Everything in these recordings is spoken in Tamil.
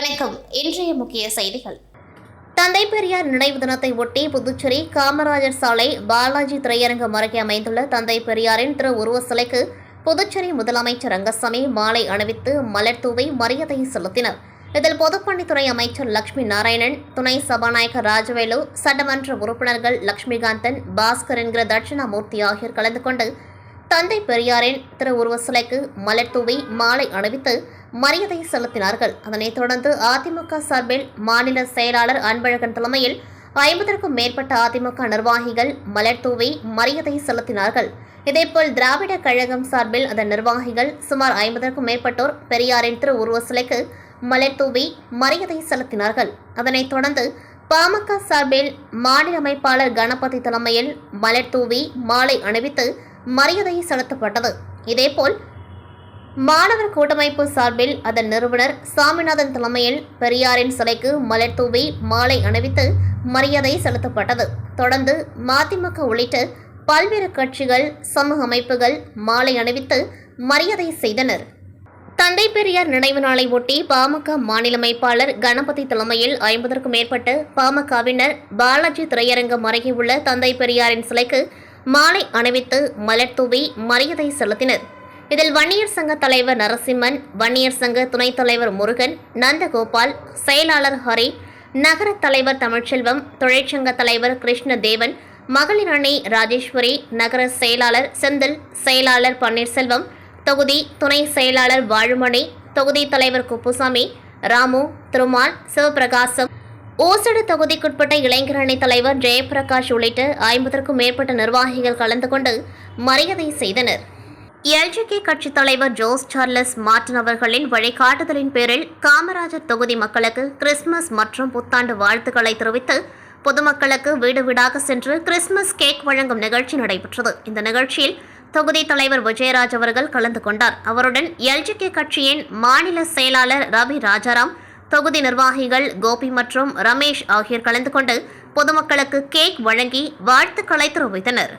வணக்கம். இன்றைய முக்கிய செய்திகள். தந்தை பெரியார் நினைவு தினத்தை ஒட்டி புதுச்சேரி காமராஜர் சாலை பாலாஜி திரையரங்கம் அருகே அமைந்துள்ள தந்தை பெரியாரின் உருவ சிலைக்கு புதுச்சேரி முதலமைச்சர் ரங்கசாமி மாலை அணிவித்து மலர் தூவி மரியாதை செலுத்தினர். இதில் பொதுப்பணித்துறை அமைச்சர் லட்சுமி நாராயணன், துணை சபாநாயகர் ராஜவேலு, சட்டமன்ற உறுப்பினர்கள் லட்சுமிகாந்தன், பாஸ்கர் என்கிற தட்சிணாமூர்த்தி ஆகியோர் கலந்து கொண்டு தந்தை பெரியாரின் உருவ சிலைக்கு மலர் தூவி மாலை அணிவித்து மரியாதை செலுத்தினார்கள். அதனைத் தொடர்ந்து அதிமுக சார்பில் மாநில செயலாளர் அன்பழகன் தலைமையில் 50க்கும் மேற்பட்ட அதிமுக நிர்வாகிகள் மலர் தூவி மரியாதை செலுத்தினார்கள். இதேபோல் திராவிட கழகம் சார்பில் அதன் நிர்வாகிகள் சுமார் 50க்கும் மேற்பட்டோர் பெரியாரின் உருவ சிலைக்கு மலர் தூவி மரியாதை செலுத்தினார்கள். அதனைத் தொடர்ந்து பாமக சார்பில் மாநில அமைப்பாளர் கணபதி தலைமையில் மலர் தூவி மாலை அணிவித்து மரியாதை செலுத்தப்பட்டது. இதேபோல் மாணவர் கூட்டமைப்பு சார்பில் அதன் நிறுவனர் சாமிநாதன் தலைமையில் பெரியாரின் சிலைக்கு மலர் தூவி மாலை அணிவித்து மரியாதை செலுத்தப்பட்டது. தொடர்ந்து மதிமுக உள்ளிட்ட பல்வேறு கட்சிகள், சமூக அமைப்புகள் மாலை அணிவித்து மரியாதை செய்தனர். தந்தை பெரியார் நினைவு நாளை ஒட்டி பாமக மாநில அமைப்பாளர் கணபதி தலைமையில் 50க்கும் மேற்பட்ட பாமகவினர் பாலாஜி திரையரங்கம் அருகே உள்ள தந்தை பெரியாரின் சிலைக்கு மாலை அணிவித்து மலர் தூவி மரியாதை செலுத்தினர். இதில் வன்னியர் சங்க தலைவர் நரசிம்மன், வன்னியர் சங்க துணைத் தலைவர் முருகன், நந்தகோபால், செயலாளர் ஹரி, நகர தலைவர் தமிழ்ச்செல்வம், தொழிற்சங்க தலைவர் கிருஷ்ணதேவன், மகளிர் அணி ராஜேஸ்வரி, நகர செயலாளர் செந்தில், செயலாளர் பன்னீர்செல்வம், தொகுதி துணை செயலாளர் வாழுமணி, தொகுதி தலைவர் குப்புசாமி, ராமு, திருமால், சிவபிரகாசம், ஓசடு தொகுதிக்குட்பட்ட இளைஞர் அணி தலைவர் ஜெயபிரகாஷ் உள்ளிட்ட 50க்கும் மேற்பட்ட நிர்வாகிகள் கலந்து கொண்டு மரியாதை செய்தனர். எல்ஜிகே கட்சித் தலைவர் ஜோஸ் சார்லஸ் மார்டின் அவர்களின் வழிகாட்டுதலின் பேரில் காமராஜர் தொகுதி மக்களுக்கு கிறிஸ்துமஸ் மற்றும் புத்தாண்டு வாழ்த்துக்களை தெரிவித்து பொதுமக்களுக்கு வீடு வீடாக சென்று கிறிஸ்துமஸ் கேக் வழங்கும் நிகழ்ச்சி நடைபெற்றது. இந்த நிகழ்ச்சியில் தொகுதி தலைவர் விஜயராஜ் அவர்கள் கலந்து கொண்டார். அவருடன் எல்ஜிகே கட்சியின் மாநில செயலாளர் ரவி ராஜாராம், தொகுதி நிர்வாகிகள் கோபி மற்றும் ரமேஷ் ஆகியோர் கலந்து கொண்டு பொதுமக்களுக்கு கேக் வழங்கி வாழ்த்துக்களை தெரிவித்தனர்.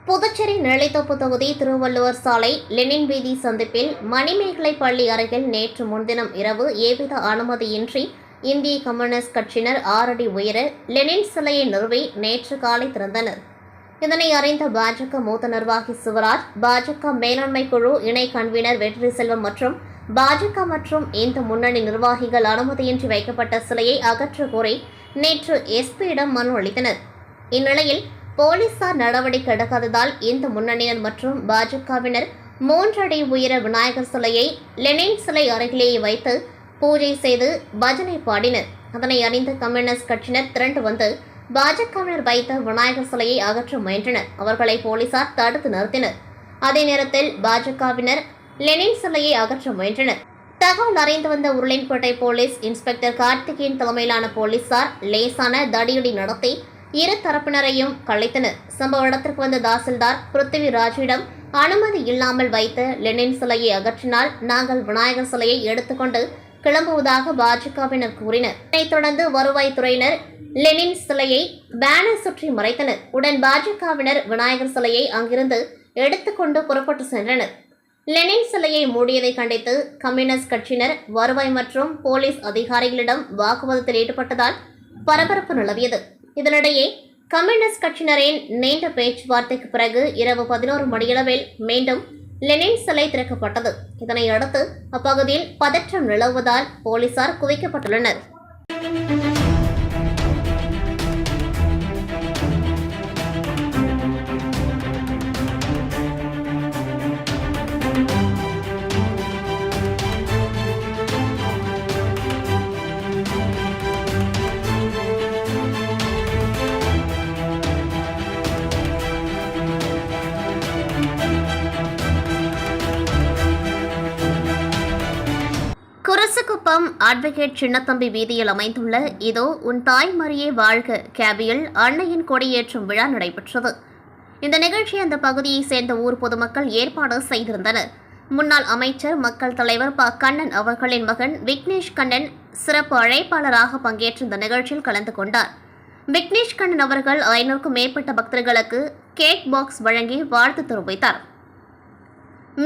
புதுச்சேரி நெல்லித்தோப்பு தொகுதி திருவள்ளுவர் சாலை லெனின் வீதி சந்திப்பில் மணிமேகலை பள்ளி அருகில் நேற்று முன்தினம் இரவு எவ்வித அனுமதியின்றி இந்திய கம்யூனிஸ்ட் கட்சியினர் 6 அடி உயர லெனின் சிலையை நிறுவி நேற்று காலை திறந்தனர். இதனை அறிந்த பாஜக மூத்த நிர்வாகி சிவராஜ், பாஜக மேலாண்மை குழு இணை கன்வீனர் வெற்றி செல்வம் மற்றும் பாஜக மற்றும் இந்த முன்னணி நிர்வாகிகள் அனுமதியின்றி வைக்கப்பட்ட சிலையை அகற்ற கோரி நேற்று எஸ்பியிடம் மனு அளித்தனர். இந்நிலையில் போலீசார் நடவடிக்கை எடுக்காததால் இந்த முன்னணியினர் மற்றும் பாஜகவினர் 3 அடி உயர விநாயகர் சிலையை லெனின் சிலை அருகிலேயே வைத்து பூஜை செய்து பஜனை பாடினர். அதனை அறிந்த கம்யூனிஸ்ட் கட்சியினர் திரண்டு வந்து பாஜகவினர் வைத்த விநாயகர் சிலையை அகற்ற முயன்றனர். அவர்களை போலீசார் தடுத்து நிறுத்தினர். அதே நேரத்தில் பாஜகவினர் லெனின் சிலையை அகற்ற முயன்றனர். தகவல் அறிந்து வந்த உருளையன்பேட்டை போலீஸ் இன்ஸ்பெக்டர் கார்த்திகேயன் தலைமையிலான போலீசார் லேசான தடியடி நடத்தி இரு தரப்பினரையும் கலைத்தனர். சம்பவ இடத்திற்கு வந்த தாசில்தார் பிருத்திவிராஜிடம் அனுமதி இல்லாமல் வைத்த லெனின் சிலையை அகற்றினால் நாங்கள் விநாயகர் சிலையை எடுத்துக்கொண்டு கிளம்புவதாக பாஜகவினர் கூறினர். இதனைத் தொடர்ந்து வருவாய்த்துறையினர் லெனின் சிலையை பேனர் சுற்றி மறைத்தனர். உடன் பாஜகவினர் விநாயகர் சிலையை அங்கிருந்து எடுத்துக்கொண்டு புறப்பட்டு சென்றனர். லெனின் சிலையை மூடியதை கண்டித்து கம்யூனிஸ்ட் கட்சியினர் வருவாய் மற்றும் போலீஸ் அதிகாரிகளிடம் வாக்குவாதத்தில் ஈடுபட்டதால் பரபரப்பு நிலவியது. இதனிடையே கம்யூனிஸ்ட் கட்சியினரின் நீண்ட பேச்சுவார்த்தைக்கு பிறகு இரவு 11 மணியளவில் மீண்டும் லெனின் சிலை திறக்கப்பட்டது. இதனையடுத்து அப்பகுதியில் பதற்றம் நிலவுவதால் போலீசார் குவிக்கப்பட்டுள்ளனர். குப்பம் அட்வொகேட் சின்னத்தம்பி வீதியில் அமைந்துள்ள இதோ உன் தாய்மறியே வாழ்க கேபியில் அன்னையின் கொடியேற்றும் விழா நடைபெற்றது. இந்த நிகழ்ச்சி அந்த பகுதியைச் சேர்ந்த ஊர் பொதுமக்கள் ஏற்பாடு செய்திருந்தனர். முன்னாள் அமைச்சர் மக்கள் தலைவர் ப. கண்ணன் அவர்களின் மகன் விக்னேஷ் கண்ணன் சிறப்பு அழைப்பாளராக பங்கேற்று இந்த நிகழ்ச்சியில் கலந்து கொண்டார். விக்னேஷ் கண்ணன் அவர்கள் 500க்கும் மேற்பட்ட பக்தர்களுக்கு கேக் பாக்ஸ் வழங்கி வாழ்த்து தெரிவித்தார்.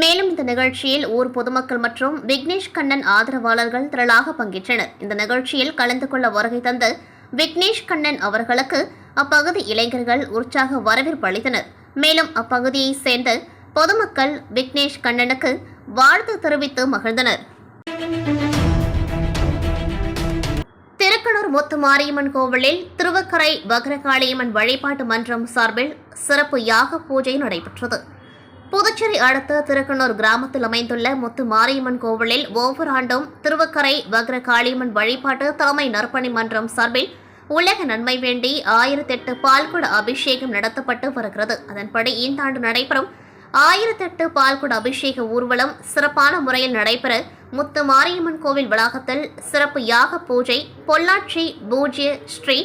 மேலும் இந்த நிகழ்ச்சியில் ஊர் பொதுமக்கள் மற்றும் விக்னேஷ் கண்ணன் ஆதரவாளர்கள் திரளாக பங்கேற்றனர். இந்த நிகழ்ச்சியில் கலந்து கொள்ள வருகை தந்த விக்னேஷ் கண்ணன் அவர்களுக்கு அப்பகுதி இளைஞர்கள் உற்சாக வரவேற்பு அளித்தனர். மேலும் அப்பகுதியைச் சேர்ந்த பொதுமக்கள் விக்னேஷ் கண்ணனுக்கு வாழ்த்து தெரிவித்து மகிழ்ந்தனர். திருக்கனூர் முத்து மாரியம்மன் கோவிலில் திருவக்கரை வக்ரகாளியம்மன் வழிபாட்டு மன்றம் சார்பில் சிறப்பு யாக பூஜை நடைபெற்றது. புதுச்சேரி அடுத்த திருக்கனூர் கிராமத்தில் அமைந்துள்ள முத்து மாரியம்மன் கோவிலில் ஒவ்வொரு ஆண்டும் திருவக்கரை வக்ரகாளியம்மன் வழிபாட்டு தலைமை நற்பணி மன்றம் சார்பில் உலக நன்மை வேண்டி 1008 பால்குட அபிஷேகம் நடத்தப்பட்டு வருகிறது. அதன்படி இந்த ஆண்டு நடைபெறும் 1008 பால்குட அபிஷேக ஊர்வலம் சிறப்பான முறையில் நடைபெற முத்து மாரியம்மன் கோவில் வளாகத்தில் சிறப்பு யாக பூஜை பொள்ளாச்சி பூஜ்ய ஸ்ரீ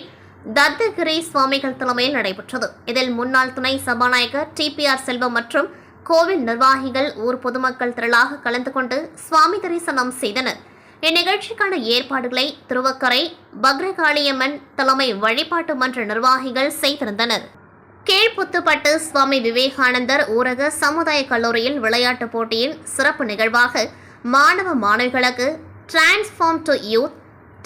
தத்தகிரி சுவாமிகள் தலைமையில் நடைபெற்றது. இதில் முன்னாள் துணை சபாநாயகர் TPR செல்வம் மற்றும் கோவில் நிர்வாகிகள் ஊர் பொதுமக்கள் திரளாக கலந்து கொண்டு சுவாமி தரிசனம் செய்தனர். இந்நிகழ்ச்சிக்கான ஏற்பாடுகளை திருவக்கரை பக்ரகாளியம்மன் தலைமை வழிபாட்டு மன்ற நிர்வாகிகள் செய்திருந்தனர். கீழ்புத்துப்பட்டு சுவாமி விவேகானந்தர் ஊரக சமுதாய கல்லூரியில் விளையாட்டுப் போட்டியின் சிறப்பு நிகழ்வாக மாணவ மாணவிகளுக்கு transform to youth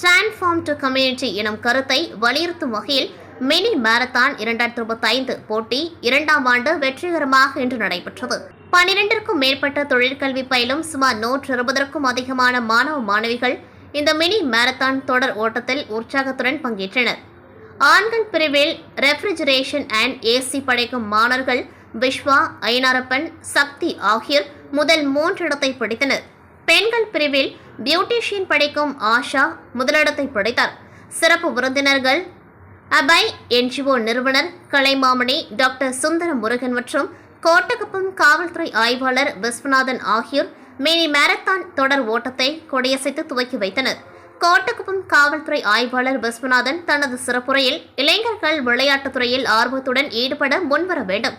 transform to community எனும் கருத்தை வலியுறுத்தும் வகையில் மினி மாரத்தான் 2025 போட்டி 2ஆம் ஆண்டு வெற்றிகரமாக இன்று நடைபெற்றது. 12க்கும் மேற்பட்ட தொழிற்கல்வி பயிலும் சுமார் 120க்கும் அதிகமான மாணவ மாணவிகள் இந்த மினி மாரத்தான் தொடர் ஓட்டத்தில் உற்சாகத்துடன் பங்கேற்றனர். ஆண்கள் பிரிவில் ரெஃப்ரிஜரேஷன் அண்ட் AC படைக்கும் மாணவர்கள் விஸ்வா, ஐனாரப்பன், சக்தி ஆகியோர் முதல் 3 இடத்தை பிடித்தனர். பெண்கள் பிரிவில் பியூட்டிஷியன் படைக்கும் ஆஷா முதலிடத்தை பிடித்தார். சிறப்பு விருந்தினர்கள் அபை NGO நிறுவனர் கலைமாமணி டாக்டர் சுந்தர முருகன் மற்றும் கோட்டகுப்பம் காவல்துறை ஆய்வாளர் விஸ்வநாதன் ஆகியோர் மினி மாரத்தான் தொடர் ஓட்டத்தை கொடியசைத்து துவக்கி வைத்தனர். கோட்டகுப்பம் காவல்துறை ஆய்வாளர் விஸ்வநாதன் தனது சிறப்புரையில் இளைஞர்கள் விளையாட்டுத் துறையில் ஆர்வத்துடன் ஈடுபட முன்வர வேண்டும்.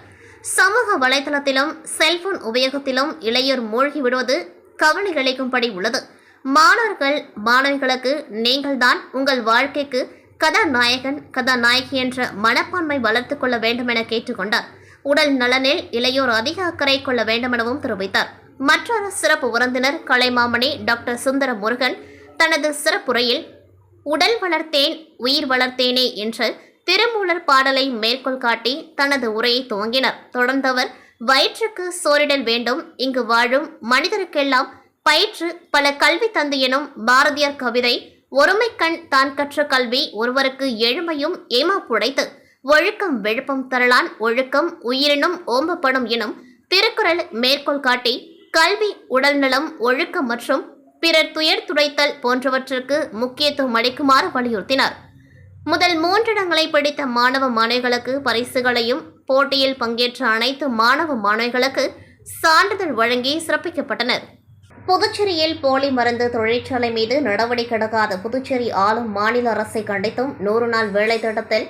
சமூக வலைதளத்திலும் செல்போன் உபயோகத்திலும் இளையோர் மூழ்கி விடுவது கவலை அளிக்கும்படி உள்ளது. மாணவர்கள் மாணவிகளுக்கு நீங்கள்தான் உங்கள் வாழ்க்கைக்கு கதாநாயகன் கதாநாயகி என்ற மனப்பான்மை வளர்த்துக் கொள்ள வேண்டும் என கேட்டுக்கொண்டார். உடல் நலனில் இளையோர் அதிக அக்கறை கொள்ள வேண்டும் எனவும் தெரிவித்தார். மற்றொரு சிறப்பு விருந்தினர் கலைமாமணி டாக்டர் சுந்தர முருகன் தனது சிறப்புரையில் உடல் வளர்த்தேன் உயிர் வளர்த்தேனே என்ற திருமூலர் பாடலை மேற்கோள் காட்டி தனது உரையை துவங்கினார். தொடர்ந்தவர் வயிற்றுக்கு சோறிடல் வேண்டும், இங்கு வாழும் மனிதருக்கெல்லாம் பயிற்று பல கல்வி தந்து எனும் பாரதியார் கவிதை ஒருமைக்கண் தான் கற்ற கல்வி ஒருவருக்கு எழுமையும் ஏமாப்புடைத்து ஒழுக்கம் விழுப்பம் தரலான் ஒழுக்கம் உயிரினும் ஓம்பப்படும் எனும் திருக்குறள் மேற்கோள் காட்டி கல்வி உடல்நலம் ஒழுக்கம் மற்றும் பிறர் துயர் துடைத்தல் போன்றவற்றிற்கு முக்கியத்துவம் அளிக்குமாறு வலியுறுத்தினார். முதல் 3 இடங்களை பிடித்த மாணவ மாணவிகளுக்கு பரிசுகளையும் போட்டியில் பங்கேற்ற அனைத்து மாணவ மாணவிகளுக்கு சான்றிதழ் வழங்கி சிறப்பிக்கப்பட்டனர். புதுச்சேரியில் போலி மருந்து தொழிற்சாலை மீது நடவடிக்கை எடுக்காத புதுச்சேரி ஆளும் மாநில அரசை கண்டித்தும் 100 நாள் வேலை திட்டத்தில்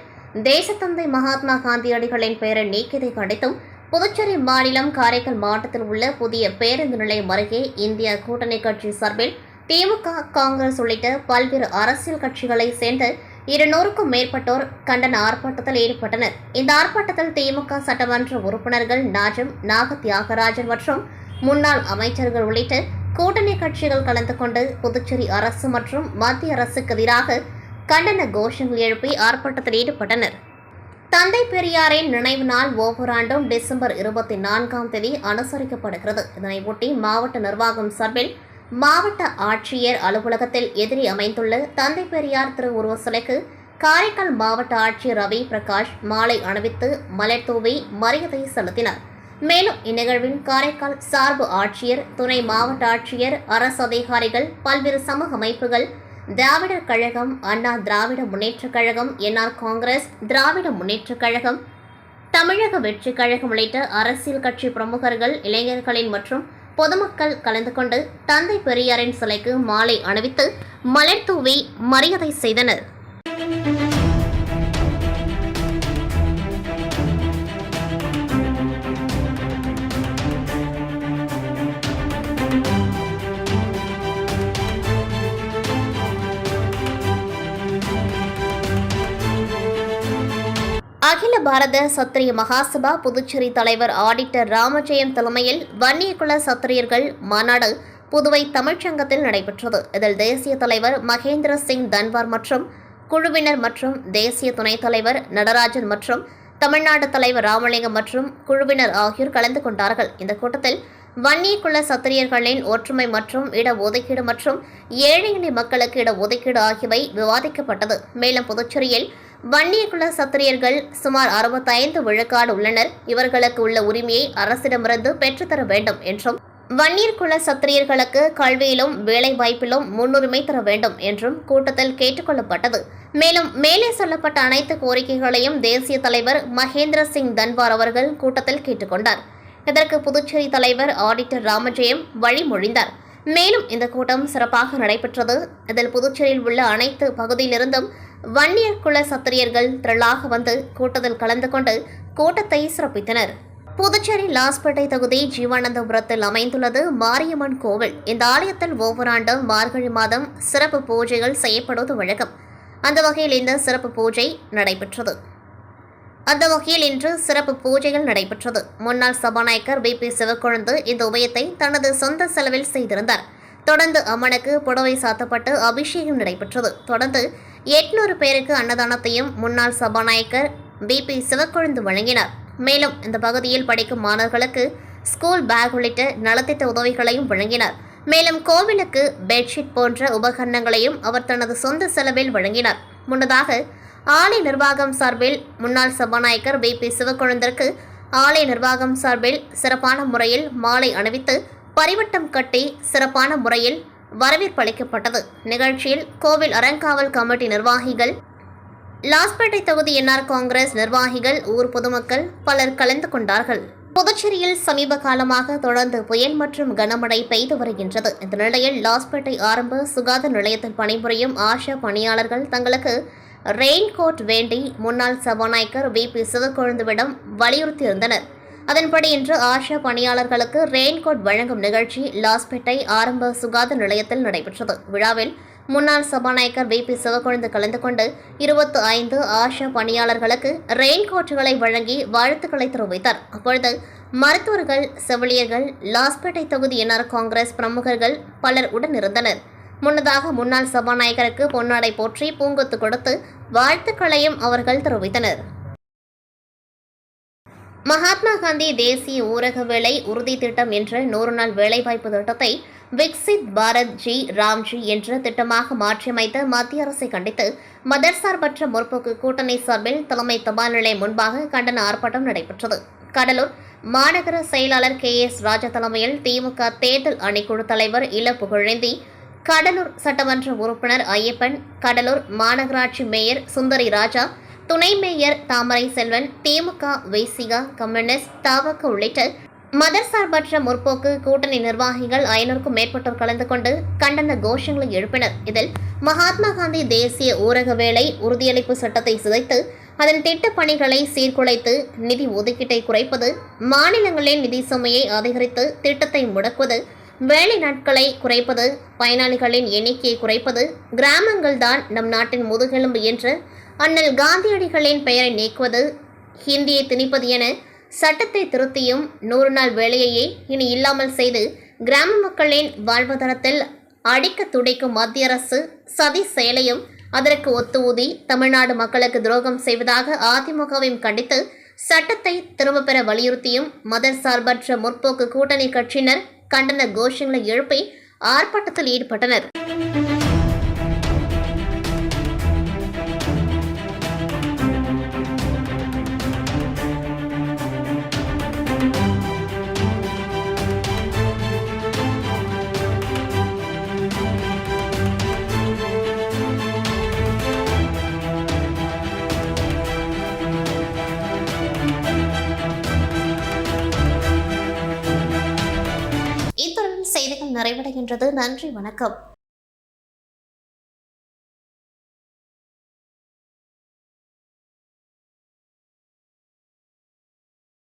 தேசத்தந்தை மகாத்மா காந்தியடிகளின் பெயரை நீக்கியதை கண்டித்தும் புதுச்சேரி மாநிலம் காரைக்கால் மாவட்டத்தில் உள்ள புதிய பேருந்து நிலையம் அருகே இந்திய கூட்டணி கட்சி சார்பில் திமுக, காங்கிரஸ் உள்ளிட்ட பல்வேறு அரசியல் கட்சிகளைச் சேர்ந்த 200க்கும் மேற்பட்டோர் கண்டன ஆர்ப்பாட்டத்தில் ஈடுபட்டனர். இந்த ஆர்ப்பாட்டத்தில் திமுக சட்டமன்ற உறுப்பினர்கள் நாஜம், நாக தியாகராஜன் மற்றும் முன்னாள் அமைச்சர்கள் உள்ளிட்ட கூட்டணி கட்சிகள் கலந்து கொண்டு புதுச்சேரி அரசு மற்றும் மத்திய அரசுக்கு எதிராக கண்டன கோஷங்கள் எழுப்பி ஆர்ப்பாட்டத்தில் ஈடுபட்டனர். தந்தை பெரியாரின் நினைவு நாள் ஒவ்வொரு ஆண்டும் டிசம்பர் 24ஆம் தேதி அனுசரிக்கப்படுகிறது. இதனையொட்டி மாவட்ட நிர்வாகம் சார்பில் மாவட்ட ஆட்சியர் அலுவலகத்தில் எதிரே அமைந்துள்ள தந்தை பெரியார் திருவுருவ சிலைக்கு காரைக்கால் மாவட்ட ஆட்சியர் ரவி பிரகாஷ் மாலை அணிவித்து மலர் தூவி மரியாதை செலுத்தினார். மேலும் இந்நிகழ்வின் காரைக்கால் சார்பு ஆட்சியர், துணை மாவட்ட ஆட்சியர், அரசு அதிகாரிகள், பல்வேறு சமூக அமைப்புகள், திராவிடர் கழகம், அண்ணா திராவிட முன்னேற்றக் கழகம், NR காங்கிரஸ், திராவிட முன்னேற்றக் கழகம், தமிழக வெற்றிக் கழகம் உள்ளிட்ட அரசியல் கட்சி பிரமுகர்கள், இளைஞர்களின் மற்றும் பொதுமக்கள் கலந்து கொண்டு தந்தை பெரியாரின் சிலைக்கு மாலை அணிவித்து மலர் தூவி மரியாதை செய்தனர். அகில பாரத சத்திரிய மகாசபா புதுச்சேரி தலைவர் ஆடிட்டர் ராமஜெயம் தலைமையில் வன்னியகுல சத்திரியர்கள் மாநாடு புதுவை தமிழ்ச்சங்கத்தில் நடைபெற்றது. இதில் தேசிய தலைவர் மகேந்திர சிங் தன்வார் மற்றும் குழுவினர் மற்றும் தேசிய துணைத் தலைவர் நடராஜன் மற்றும் தமிழ்நாடு தலைவர் ராமலிங்கம் மற்றும் குழுவினர் ஆகியோர் கலந்து கொண்டார்கள். இந்த கூட்டத்தில் வன்னியகுல சத்திரியர்களின் ஒற்றுமை மற்றும் இடஒதுக்கீடு மற்றும் ஏழை எளிய மக்களுக்கு இடஒதுக்கீடு ஆகியவை விவாதிக்கப்பட்டது. மேலும் புதுச்சேரியில் வன்னியகுல சத்திரியர்கள் சுமார் 65 விழுக்காடு உள்ளனர். இவர்களுக்கு உள்ள உரிமையை அரசிடமிருந்து பெற்றுத்தர வேண்டும் என்றும் வன்னியகுல சத்திரியர்களுக்கு கல்வியிலும் வேலை வாய்ப்பிலும் முன்னுரிமை தர வேண்டும் என்றும் கூட்டத்தில் கேட்டுக்கொள்ளப்பட்டது. மேலும் மேலே சொல்லப்பட்ட அனைத்து கோரிக்கைகளையும் தேசிய தலைவர் மகேந்திர சிங் தன்வார் அவர்கள் கூட்டத்தில் கேட்டுக்கொண்டார். இதற்கு புதுச்சேரி தலைவர் ஆடிட்டர் ராமஜெயம் வழிமொழிந்தார். மேலும் இந்த கூட்டம் சிறப்பாக நடைபெற்றது. இதில் புதுச்சேரியில் உள்ள அனைத்து பகுதியிலிருந்தும் வன்னியர் குல சத்திரியர்கள் திரளாக வந்து கூட்டத்தில் கலந்து கொண்டு கூட்டத்தை சிறப்பித்தனர். புதுச்சேரி லாஸ்பேட்டை தொகுதி ஜீவானந்தபுரத்தில் அமைந்துள்ளது மாரியம்மன் கோவில். இந்த ஆலயத்தில் ஒவ்வொரு ஆண்டும் மார்கழி மாதம் சிறப்பு பூஜைகள் செய்யப்படுவது வழக்கம். அந்த வகையில் இன்று சிறப்பு பூஜைகள் நடைபெற்றது. முன்னாள் சபாநாயகர் BP சிவக்கொழுந்து இந்த உபயத்தை தனது சொந்த செலவில் செய்திருந்தார். தொடர்ந்து அம்மனுக்கு புடவை சாத்தப்பட்டு அபிஷேகம் நடைபெற்றது. தொடர்ந்து 800 பேருக்கு அன்னதானத்தையும் முன்னாள் சபாநாயகர் BP சிவக்கொழுந்து வழங்கினார். மேலும் இந்த பகுதியில் படிக்கும் மாணவர்களுக்கு ஸ்கூல் பேக் உள்ளிட்ட நலத்திட்ட உதவிகளையும் வழங்கினார். மேலும் கோவிலுக்கு பெட்ஷீட் போன்ற உபகரணங்களையும் அவர் தனது சொந்த செலவில் வழங்கினார். முன்னதாக ஆலய நிர்வாகம் சார்பில் முன்னாள் சபாநாயகர் BP சிவக்கொழுந்திற்கு ஆலய நிர்வாகம் சார்பில் சிறப்பான முறையில் மாலை அணிவித்து பரிவட்டம் கட்டி சிறப்பான முறையில் வரவேற்பு அளிக்கப்பட்டது. நிகழ்ச்சியில் கோவில் அறங்காவல் கமிட்டி நிர்வாகிகள், லாஸ்பேட்டை தொகுதி NR காங்கிரஸ் நிர்வாகிகள், ஊர் பொதுமக்கள் பலர் கலந்து கொண்டார்கள். புதுச்சேரியில் சமீப காலமாக தொடர்ந்து புயல் மற்றும் கனமழை பெய்து வருகின்றது. இந்த நிலையில் லாஸ்பேட்டை ஆரம்ப சுகாதார நிலையத்தில் பணிபுரியும் ஆஷா பணியாளர்கள் தங்களுக்கு ரெயின்கோட் வேண்டி முன்னாள் சபாநாயகர் BP சிவக்கொழுந்துவிடம் வலியுறுத்தியிருந்தனர். அதன்படி இன்று ஆஷா பணியாளர்களுக்கு ரெயின்கோட் வழங்கும் நிகழ்ச்சி லாஸ்பேட்டை ஆரம்ப சுகாதார நிலையத்தில் நடைபெற்றது. விழாவில் முன்னாள் சபாநாயகர் BP சிவக்கொழுந்து கலந்து கொண்டு 25 ஆஷா பணியாளர்களுக்கு ரெயின்கோட்டுகளை வழங்கி வாழ்த்துக்களை தெரிவித்தார். அப்பொழுது மருத்துவர்கள், செவிலியர்கள், லாஸ்பேட்டை தொகுதி NR காங்கிரஸ் பிரமுகர்கள் பலர் உடனிருந்தனர். முன்னதாக முன்னாள் சபாநாயகருக்கு பொன்னாடை போற்றி பூங்கொத்து கொடுத்து வாழ்த்துக்களையும் அவர்கள் தெரிவித்தனர். மகாத்மா காந்தி தேசிய ஊரக வேலை உறுதி திட்டம் என்ற 100 நாள் வேலைவாய்ப்பு திட்டத்தை விக்சித் பாரத் ஜி ராம்ஜி என்ற திட்டமாக மாற்றியமைத்த மத்திய அரசை கண்டித்து மதர்சார்பற்ற முற்போக்கு கூட்டணி சார்பில் தலைமை தபால் நிலையம் முன்பாக கண்டன ஆர்ப்பாட்டம் நடைபெற்றது. கடலூர் மாநகர செயலாளர் KS ராஜா தலைமையில் திமுக தேர்தல் அணிக்குழு தலைவர் இள புகழேந்தி, கடலூர் சட்டமன்ற உறுப்பினர் ஐயப்பன், கடலூர் மாநகராட்சி மேயர் சுந்தரி ராஜா, துணை மேயர் தாமரை செல்வன், திமுக, வைசிகா, கம்யூனிஸ்ட், தவக உள்ளிட்ட மதர்சார்பற்ற முற்போக்கு கூட்டணி நிர்வாகிகள் 500க்கும் மேற்பட்டோர் கலந்து கொண்டு கண்டன கோஷங்களை எழுப்பினர். இதில் மகாத்மா காந்தி தேசிய ஊரக வேலை உறுதியளிப்பு சட்டத்தை சிதைத்து அதன் திட்டப் பணிகளை சீர்குலைத்து நிதி ஒதுக்கீட்டை குறைப்பது, மாநிலங்களின் நிதி சுமையை அதிகரித்து திட்டத்தை முடக்குவது, வேலை நாட்களை குறைப்பது, பயனாளிகளின் எண்ணிக்கையை குறைப்பது, கிராமங்கள்தான் நம் நாட்டின் முதுகெலும்பு என்று அண்ணல் காந்தியடிகளின் பெயரை நீக்குவது, ஹிந்தியை திணிப்பது என சட்டத்தை திருத்தியும் 100 நாள் வேலையையே இனி இல்லாமல் செய்து கிராம மக்களின் வாழ்வாதாரத்தில் அடிக்க துடைக்கும் மத்திய அரசு சதி செயலையும் அதற்கு ஒத்து ஊதி தமிழ்நாடு மக்களுக்கு துரோகம் செய்வதாக அதிமுகவையும் கண்டித்து சட்டத்தை திரும்பப் பெற வலியுறுத்தியும் மதர்சார்பற்ற முற்போக்கு கூட்டணி கட்சியினர் கண்டன கோஷங்களை எழுப்பி ஆர்ப்பாட்டத்தில் ஈடுபட்டனர். நிறைவடைகின்றது. நன்றி, வணக்கம்.